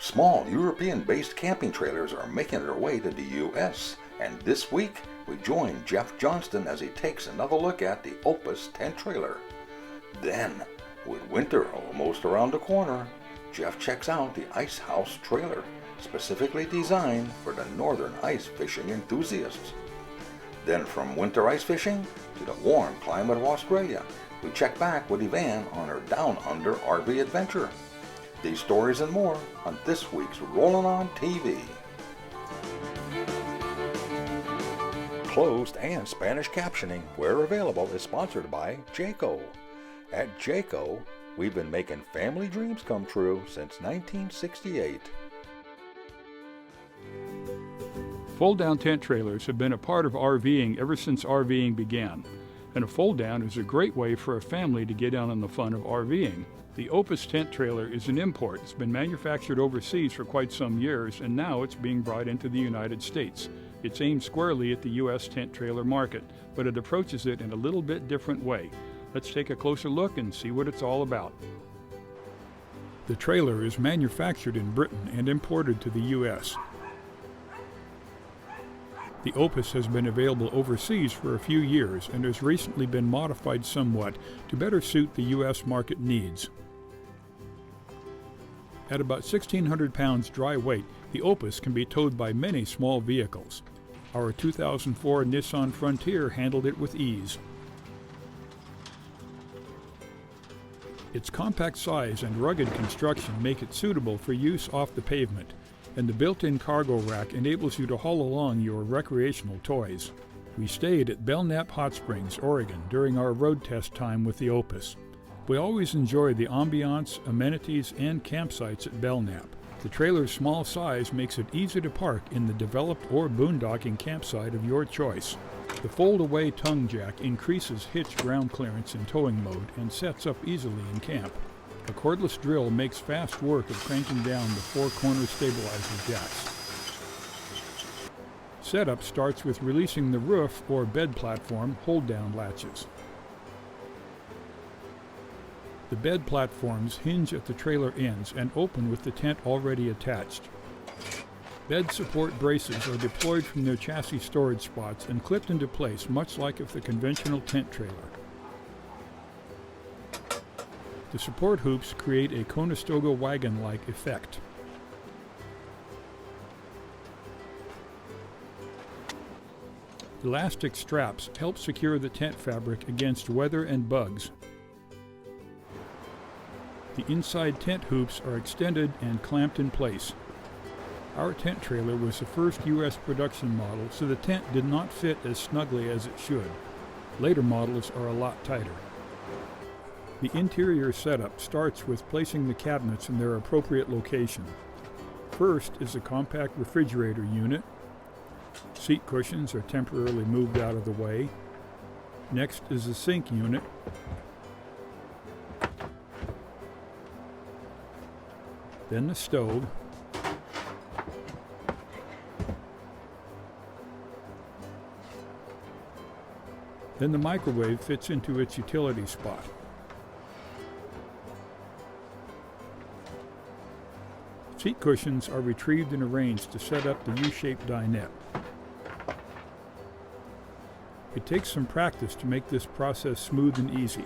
Small European-based camping trailers are making their way to the U.S., and this week we join Jeff Johnston as he takes another look at the Opus tent trailer. Then, with winter almost around the corner, Jeff checks out the Ice House trailer, specifically designed for the northern ice fishing enthusiasts. Then from winter ice fishing to the warm climate of Australia, we check back with Yvonne on her Down Under RV adventure. These stories and more on this week's Rollin On TV. Closed and Spanish captioning, where available, is sponsored by Jayco. At Jayco, we've been making family dreams come true since 1968. Fold-down tent trailers have been a part of RVing ever since RVing began, and a fold-down is a great way for a family to get out on the fun of RVing. The Opus tent trailer is an import. It's been manufactured overseas for quite some years, and now it's being brought into the United States. It's aimed squarely at the U.S. tent trailer market, but it approaches it in a little bit different way. Let's take a closer look and see what it's all about. The trailer is manufactured in Britain and imported to the U.S. The Opus has been available overseas for a few years and has recently been modified somewhat to better suit the U.S. market needs. At about 1,600 pounds dry weight, the Opus can be towed by many small vehicles. Our 2004 Nissan Frontier handled it with ease. Its compact size and rugged construction make it suitable for use off the pavement, and the built-in cargo rack enables you to haul along your recreational toys. We stayed at Belknap Hot Springs, Oregon during our road test time with the Opus. We always enjoy the ambiance, amenities, and campsites at Belknap. The trailer's small size makes it easy to park in the developed or boondocking campsite of your choice. The fold-away tongue jack increases hitch ground clearance in towing mode and sets up easily in camp. A cordless drill makes fast work of cranking down the four-corner stabilizer jacks. Setup starts with releasing the roof or bed platform hold-down latches. The bed platforms hinge at the trailer ends and open with the tent already attached. Bed support braces are deployed from their chassis storage spots and clipped into place much like with the conventional tent trailer. The support hoops create a Conestoga wagon-like effect. Elastic straps help secure the tent fabric against weather and bugs. The inside tent hoops are extended and clamped in place. Our tent trailer was the first U.S. production model, so the tent did not fit as snugly as it should. Later models are a lot tighter. The interior setup starts with placing the cabinets in their appropriate location. First is a compact refrigerator unit. Seat cushions are temporarily moved out of the way. Next is the sink unit. Then the stove. Then the microwave fits into its utility spot. Seat cushions are retrieved and arranged to set up the U-shaped dinette. It takes some practice to make this process smooth and easy.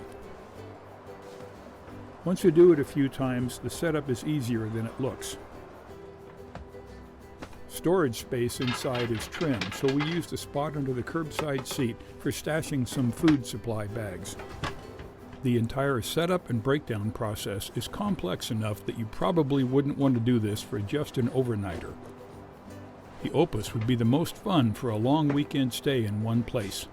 Once you do it a few times, the setup is easier than it looks. Storage space inside is trimmed, so we used a spot under the curbside seat for stashing some food supply bags. The entire setup and breakdown process is complex enough that you probably wouldn't want to do this for just an overnighter. The Opus would be the most fun for a long weekend stay in one place.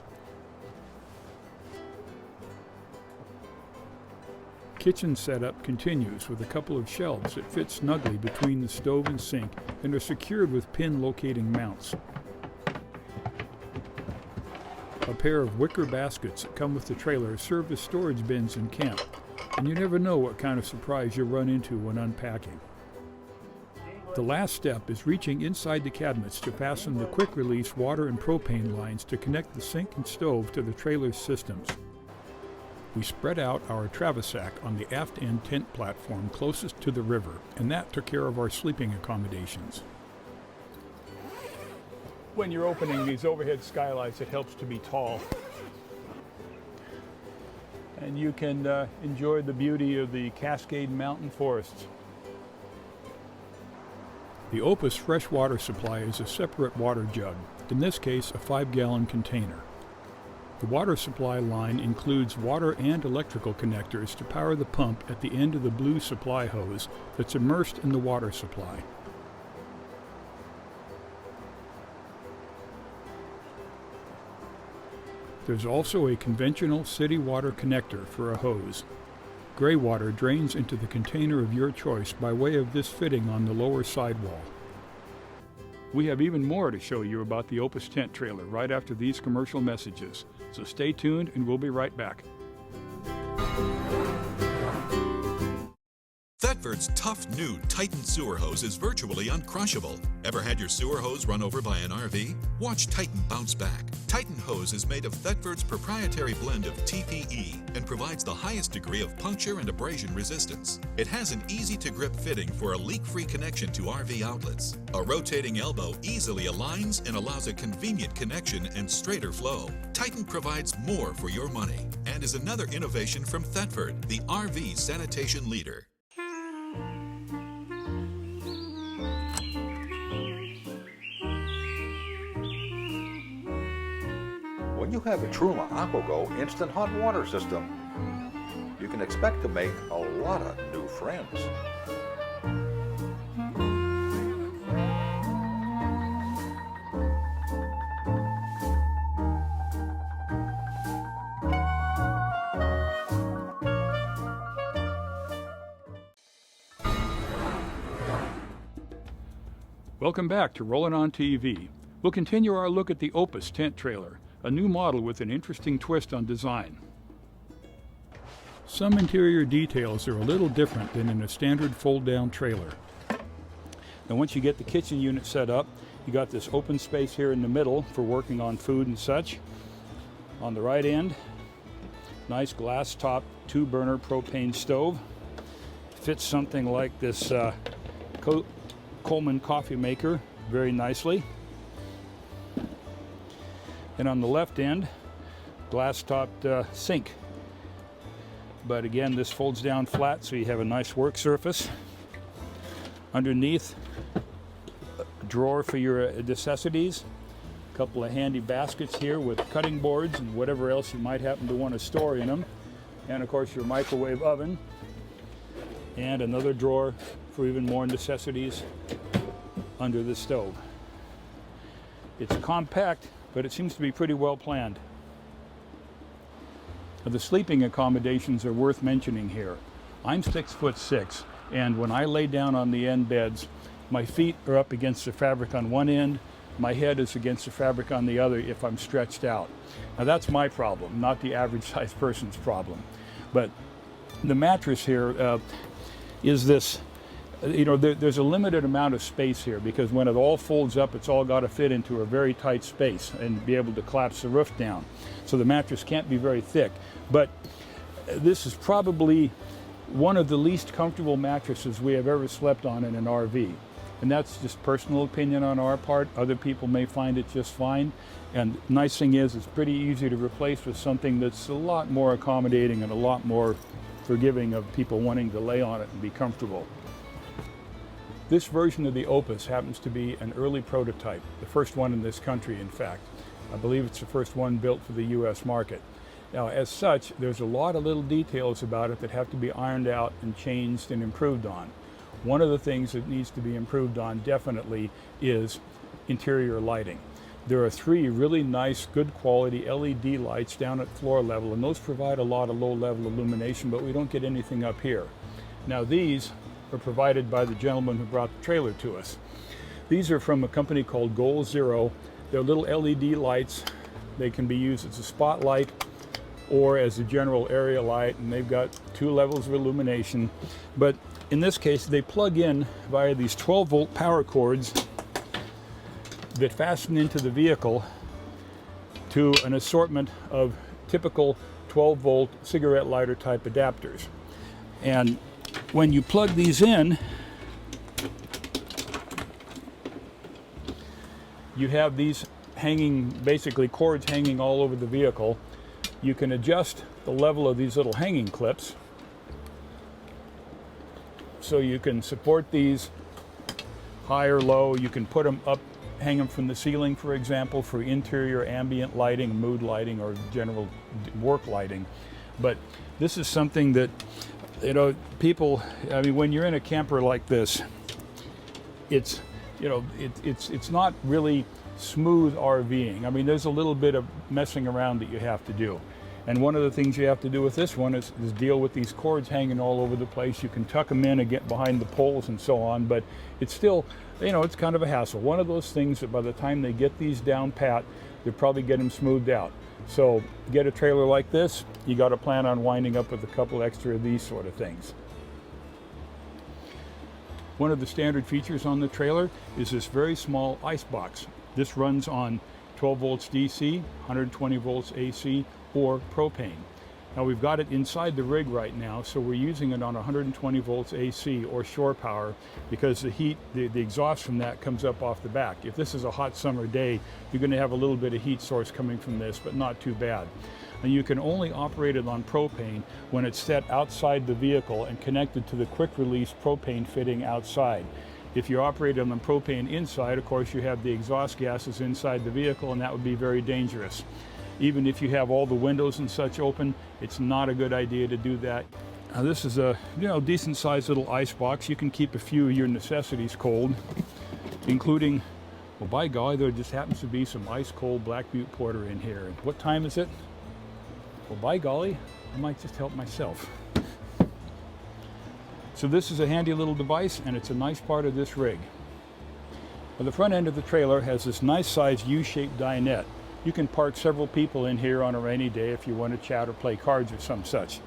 Kitchen setup continues with a couple of shelves that fit snugly between the stove and sink and are secured with pin locating mounts. A pair of wicker baskets that come with the trailer serve as storage bins in camp, and you never know what kind of surprise you'll run into when unpacking. The last step is reaching inside the cabinets to fasten the quick-release water and propane lines to connect the sink and stove to the trailer's systems. We spread out our Travisac on the aft end tent platform closest to the river, and that took care of our sleeping accommodations. When you're opening these overhead skylights, it helps to be tall. And you can enjoy the beauty of the Cascade Mountain forests. The Opus freshwater supply is a separate water jug, in this case a 5-gallon container. The water supply line includes water and electrical connectors to power the pump at the end of the blue supply hose that's immersed in the water supply. There's also a conventional city water connector for a hose. Gray water drains into the container of your choice by way of this fitting on the lower sidewall. We have even more to show you about the Opus tent trailer right after these commercial messages. So stay tuned and we'll be right back. Thetford's tough new Titan sewer hose is virtually uncrushable. Ever had your sewer hose run over by an RV? Watch Titan bounce back. Titan hose is made of Thetford's proprietary blend of TPE and provides the highest degree of puncture and abrasion resistance. It has an easy-to-grip fitting for a leak-free connection to RV outlets. A rotating elbow easily aligns and allows a convenient connection and straighter flow. Titan provides more for your money and is another innovation from Thetford, the RV sanitation leader. When you have a Truma AquaGo instant hot water system, you can expect to make a lot of new friends. Welcome back to Rollin On TV. We'll continue our look at the Opus tent trailer, a new model with an interesting twist on design. Some interior details are a little different than in a standard fold-down trailer. Now once you get the kitchen unit set up, you got this open space here in the middle for working on food and such. On the right end, nice glass top 2-burner propane stove. Fits something like this Coleman coffee maker very nicely. And on the left end, glass-topped sink. But again, this folds down flat, so you have a nice work surface. Underneath, a drawer for your necessities. A couple of handy baskets here with cutting boards and whatever else you might happen to want to store in them. And of course, your microwave oven. And another drawer for even more necessities under the stove. It's compact, but it seems to be pretty well planned. The sleeping accommodations are worth mentioning here. I'm 6'6", and when I lay down on the end beds, my feet are up against the fabric on one end, my head is against the fabric on the other if I'm stretched out. Now that's my problem, not the average sized person's problem. But the mattress here is this, there's a limited amount of space here because when it all folds up, it's all got to fit into a very tight space and be able to collapse the roof down. So the mattress can't be very thick. But this is probably one of the least comfortable mattresses we have ever slept on in an RV. And that's just personal opinion on our part. Other people may find it just fine. And the nice thing is it's pretty easy to replace with something that's a lot more accommodating and a lot more forgiving of people wanting to lay on it and be comfortable. This version of the Opus happens to be an early prototype, the first one in this country, in fact. I believe it's the first one built for the U.S. market. Now, as such, there's a lot of little details about it that have to be ironed out and changed and improved on. One of the things that needs to be improved on definitely is interior lighting. There are 3 really nice, good quality LED lights down at floor level, and those provide a lot of low-level illumination, but we don't get anything up here. Now, these are provided by the gentleman who brought the trailer to us. These are from a company called Goal Zero. They're little LED lights. They can be used as a spotlight or as a general area light, and they've got 2 levels of illumination. But in this case, they plug in via these 12-volt power cords that fasten into the vehicle to an assortment of typical 12-volt cigarette lighter type adapters. And when you plug these in, you have these hanging, basically cords hanging all over the vehicle. You can adjust the level of these little hanging clips, so you can support these high or low. You can put them up, hang them from the ceiling, for example, for interior ambient lighting, mood lighting, or general work lighting. But this is something that, you know, people, I mean, when you're in a camper like this, it's, you know, it's not really smooth RVing. I mean, there's a little bit of messing around that you have to do. And one of the things you have to do with this one is deal with these cords hanging all over the place. You can tuck them in and get behind the poles and so on, but it's still, you know, it's kind of a hassle. One of those things that by the time they get these down pat, they'll probably get them smoothed out. So get a trailer like this, you got to plan on winding up with a couple extra of these sort of things. One of the standard features on the trailer is this very small ice box. This runs on 12 volts DC, 120 volts AC, or propane. Now we've got it inside the rig right now, so we're using it on 120 volts AC or shore power, because the heat, the exhaust from that comes up off the back. If this is a hot summer day, you're going to have a little bit of heat source coming from this, but not too bad. And you can only operate it on propane when it's set outside the vehicle and connected to the quick release propane fitting outside. If you operate it on propane inside, of course you have the exhaust gases inside the vehicle, and that would be very dangerous. Even if you have all the windows and such open, it's not a good idea to do that. Now this is a, you know, decent sized little ice box. You can keep a few of your necessities cold, including, well, by golly, there just happens to be some ice cold Black Butte Porter in here. And what time is it? Well, by golly, I might just help myself. So this is a handy little device, and it's a nice part of this rig. Well, the front end of the trailer has this nice sized U-shaped dinette. You can park several people in here on a rainy day if you want to chat or play cards or some such.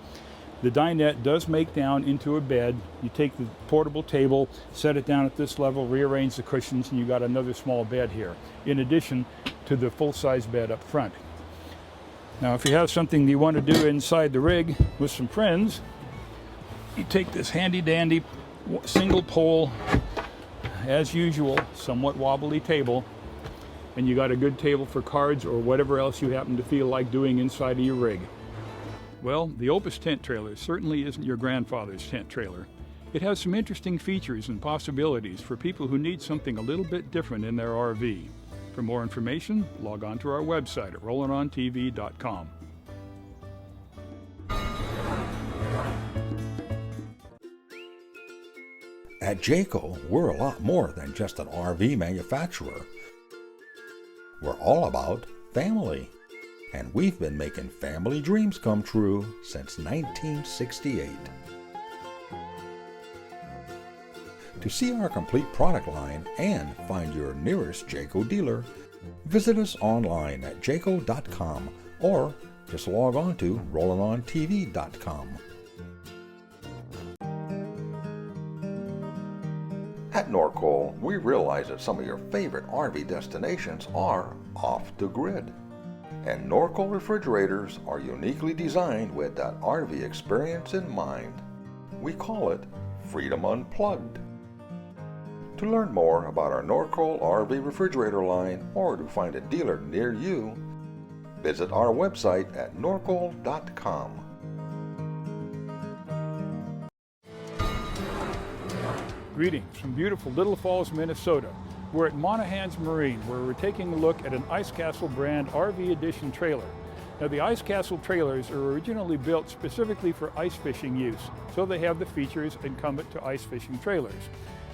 The dinette does make down into a bed. You take the portable table, set it down at this level, rearrange the cushions, and you got another small bed here, in addition to the full-size bed up front. Now, if you have something you want to do inside the rig with some friends, you take this handy-dandy single pole, as usual, somewhat wobbly table, and you got a good table for cards or whatever else you happen to feel like doing inside of your rig. Well, the Opus tent trailer certainly isn't your grandfather's tent trailer. It has some interesting features and possibilities for people who need something a little bit different in their RV. For more information, log on to our website at rollinontv.com. At Jayco, we're a lot more than just an RV manufacturer. We're all about family, and we've been making family dreams come true since 1968. To see our complete product line and find your nearest Jayco dealer, visit us online at jayco.com or just log on to rollinontv.com. At Norcoal, we realize that some of your favorite RV destinations are off the grid. And Norcoal refrigerators are uniquely designed with that RV experience in mind. We call it Freedom Unplugged. To learn more about our Norcoal RV refrigerator line or to find a dealer near you, visit our website at norcoal.com. Greetings from beautiful Little Falls, Minnesota. We're at Monahan's Marine, where we're taking a look at an Ice Castle brand RV Edition trailer. Now, the Ice Castle trailers are originally built specifically for ice fishing use, so they have the features incumbent to ice fishing trailers.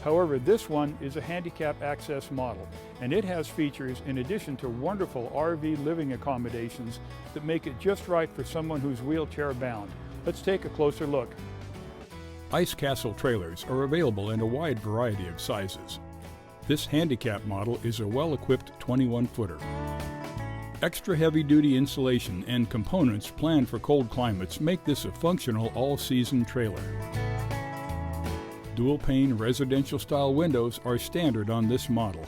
However, this one is a handicap access model, and it has features in addition to wonderful RV living accommodations that make it just right for someone who's wheelchair bound. Let's take a closer look. Ice Castle trailers are available in a wide variety of sizes. This handicap model is a well-equipped 21-footer. Extra heavy-duty insulation and components planned for cold climates make this a functional all-season trailer. Dual-pane residential-style windows are standard on this model.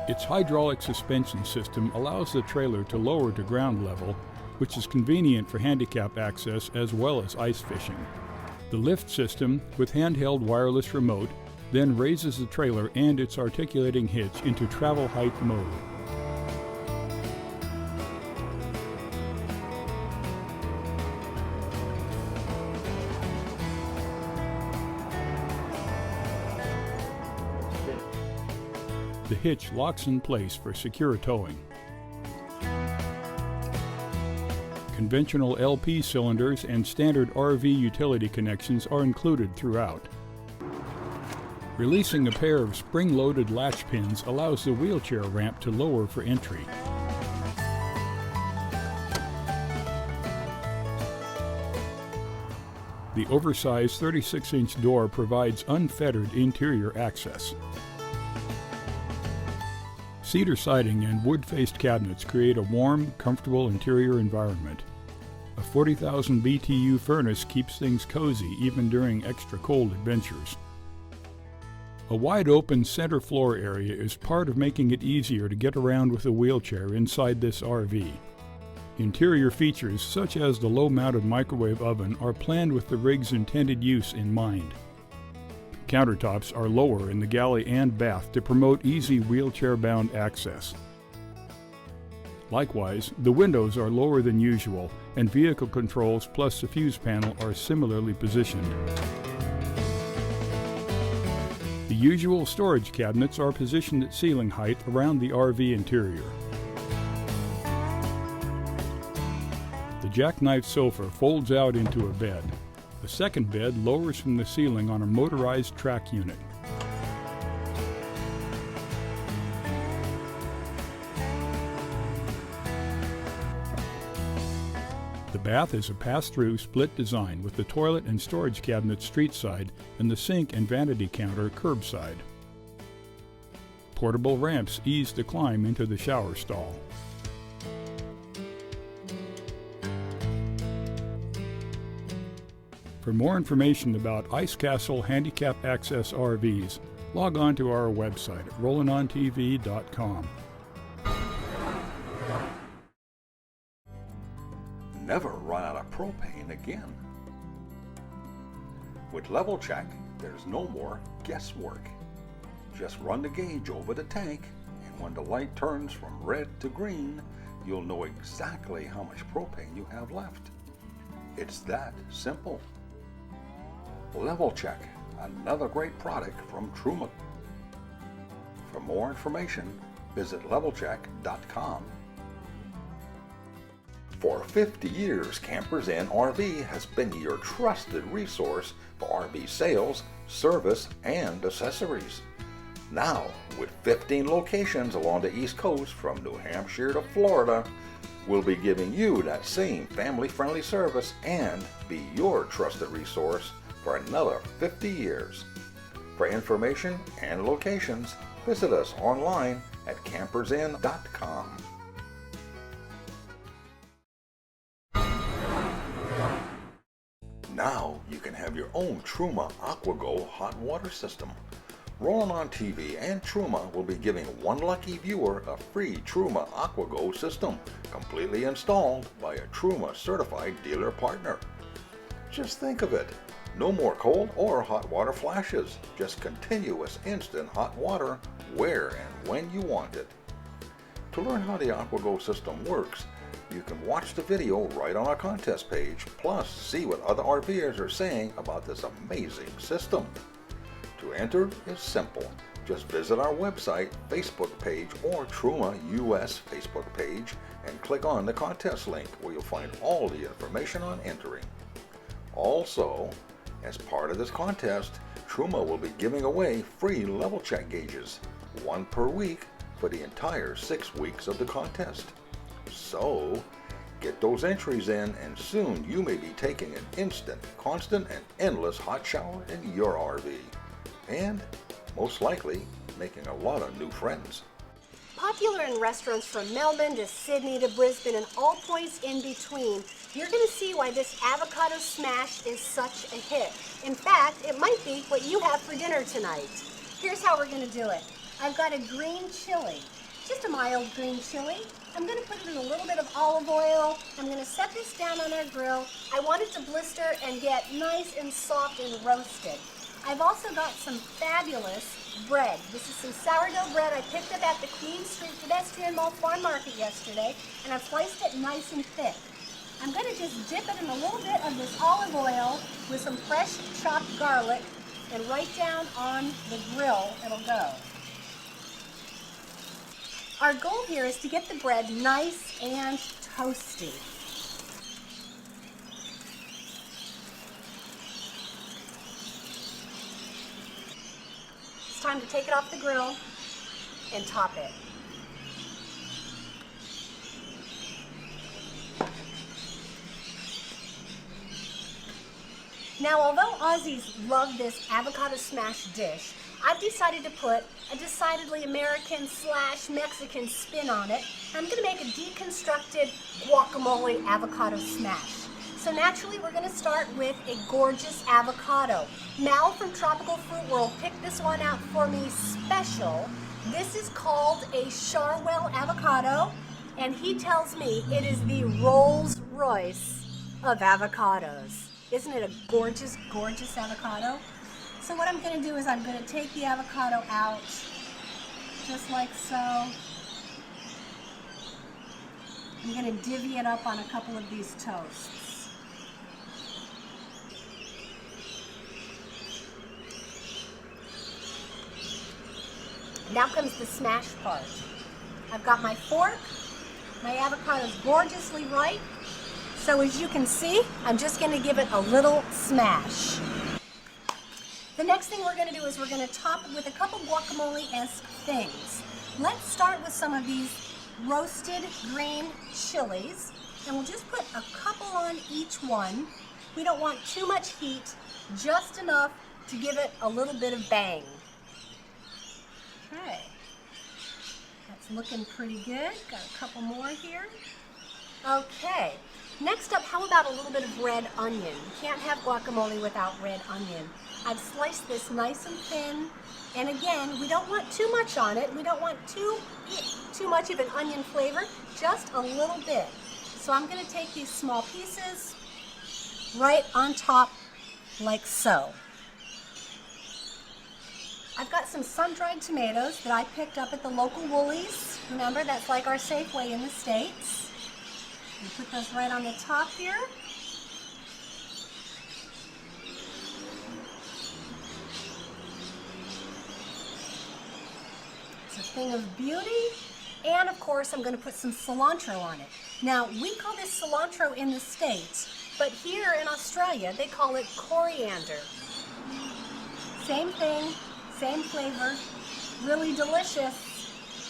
Its hydraulic suspension system allows the trailer to lower to ground level, which is convenient for handicap access as well as ice fishing. The lift system, with handheld wireless remote, then raises the trailer and its articulating hitch into travel height mode. The hitch locks in place for secure towing. Conventional LP cylinders and standard RV utility connections are included throughout. Releasing a pair of spring-loaded latch pins allows the wheelchair ramp to lower for entry. The oversized 36-inch door provides unfettered interior access. Cedar siding and wood-faced cabinets create a warm, comfortable interior environment. A 40,000 BTU furnace keeps things cozy even during extra cold adventures. A wide-open center floor area is part of making it easier to get around with a wheelchair inside this RV. Interior features such as the low-mounted microwave oven are planned with the rig's intended use in mind. Countertops are lower in the galley and bath to promote easy wheelchair-bound access. Likewise, the windows are lower than usual, and vehicle controls plus the fuse panel are similarly positioned. The usual storage cabinets are positioned at ceiling height around the RV interior. The jackknife sofa folds out into a bed. The second bed lowers from the ceiling on a motorized track unit. The bath is a pass-through split design with the toilet and storage cabinet street side and the sink and vanity counter curbside. Portable ramps ease the climb into the shower stall. For more information about Ice Castle Handicap Access RVs, log on to our website at rollinontv.com. Never run out of propane again. With Level Check, there's no more guesswork. Just run the gauge over the tank, and when the light turns from red to green, you'll know exactly how much propane you have left. It's that simple. Level Check, another great product from Truma. For more information, visit levelcheck.com. For 50 years, Campers Inn RV has been your trusted resource for RV sales, service, and accessories. Now, with 15 locations along the East Coast from New Hampshire to Florida, we'll be giving you that same family-friendly service and be your trusted resource for another 50 years. For information and locations, visit us online at campersinn.com. Now you can have your own Truma AquaGo hot water system. Rollin On TV and Truma will be giving one lucky viewer a free Truma AquaGo system, completely installed by a Truma certified dealer partner. Just think of it. No more cold or hot water flashes, just continuous instant hot water where and when you want it. To learn how the AquaGo system works, you can watch the video right on our contest page, plus see what other RVers are saying about this amazing system. To enter is simple. Just visit our website, Facebook page, or Truma US Facebook page and click on the contest link where you'll find all the information on entering. Also, as part of this contest, Truma will be giving away free level check gauges, one per week for the entire 6 weeks of the contest. So, get those entries in and soon you may be taking an instant, constant, and endless hot shower in your RV. And, most likely, making a lot of new friends. Popular in restaurants from Melbourne to Sydney to Brisbane and all points in between, you're going to see why this avocado smash is such a hit. In fact, it might be what you have for dinner tonight. Here's how we're going to do it. I've got a green chili. just a mild green chili. I'm going to put it in a little bit of olive oil. I'm going to set this down on our grill. I want it to blister and get nice and soft and roasted. I've also got some fabulous bread. This is some sourdough bread I picked up at the Queen Street Pedestrian Mall Farm Market yesterday, and I've sliced it nice and thick. I'm going to just dip it in a little bit of this olive oil with some fresh chopped garlic, and right down on the grill it'll go. Our goal here is to get the bread nice and toasty. It's time to take it off the grill and top it. Now, although Aussies love this avocado smash dish, I've decided to put a decidedly American / Mexican spin on it. I'm going to make a deconstructed guacamole avocado smash. So naturally, we're going to start with a gorgeous avocado. Mal from Tropical Fruit World picked this one out for me special. This is called a Charwell avocado, and he tells me it is the Rolls Royce of avocados. Isn't it a gorgeous, gorgeous avocado? So what I'm going to do is I'm going to take the avocado out, just like so. I'm going to divvy it up on a couple of these toasts. Now comes the smash part. I've got my fork. My avocado's gorgeously ripe. So as you can see, I'm just going to give it a little smash. The next thing we're going to do is we're going to top it with a couple guacamole-esque things. Let's start with some of these roasted green chilies, and we'll just put a couple on each one. We don't want too much heat, just enough to give it a little bit of bang. Okay, that's looking pretty good. Got a couple more here. Okay. Next up, how about a little bit of red onion? You can't have guacamole without red onion. I've sliced this nice and thin, and again, we don't want too much on it. We don't want too much of an onion flavor, just a little bit. So I'm going to take these small pieces right on top, like so. I've got some sun-dried tomatoes that I picked up at the local Woolies. Remember, that's like our Safeway in the States. We put those right on the top here. It's a thing of beauty. And of course, I'm going to put some cilantro on it. Now, we call this cilantro in the States, but here in Australia, they call it coriander. Same thing, same flavor, really delicious.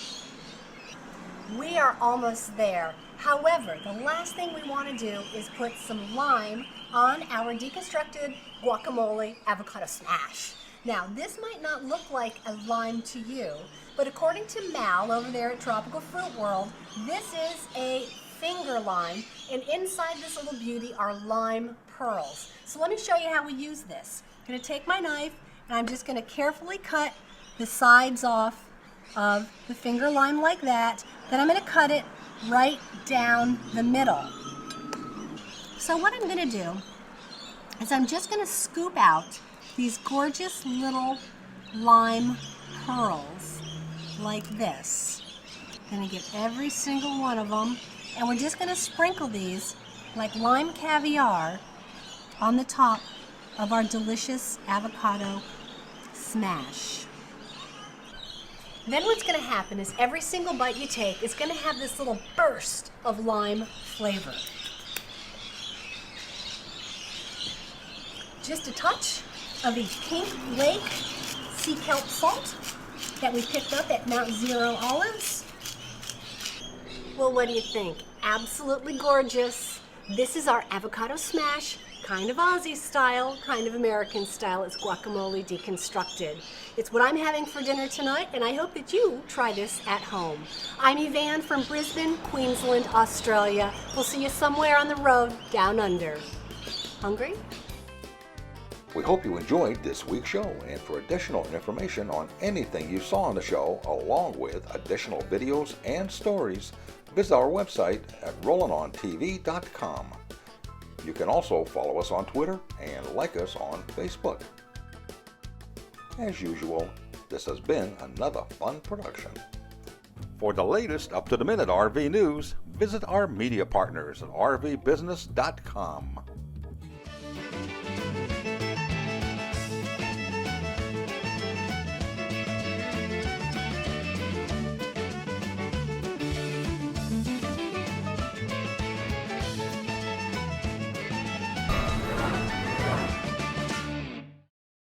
We are almost there. However, the last thing we want to do is put some lime on our deconstructed guacamole avocado smash. Now, this might not look like a lime to you, but according to Mal over there at Tropical Fruit World, this is a finger lime, and inside this little beauty are lime pearls. So let me show you how we use this. I'm going to take my knife, and I'm just going to carefully cut the sides off of the finger lime like that. Then I'm going to cut it right down the middle. So what I'm going to do is I'm just going to scoop out these gorgeous little lime pearls like this. I'm going to get every single one of them, and we're just going to sprinkle these like lime caviar on the top of our delicious avocado smash. Then what's going to happen is every single bite you take is going to have this little burst of lime flavor. Just a touch of the Pink Lake sea kelp salt that we picked up at Mount Zero Olives. Well, what do you think? Absolutely gorgeous. This is our avocado smash, kind of Aussie style, kind of American style. It's guacamole deconstructed. It's what I'm having for dinner tonight, and I hope that you try this at home. I'm Yvonne from Brisbane, Queensland, Australia. We'll see you somewhere on the road down under. Hungry? We hope you enjoyed this week's show, and for additional information on anything you saw on the show, along with additional videos and stories, visit our website at rollinontv.com. You can also follow us on Twitter and like us on Facebook. As usual, this has been another fun production. For the latest up-to-the-minute RV news, visit our media partners at rvbusiness.com.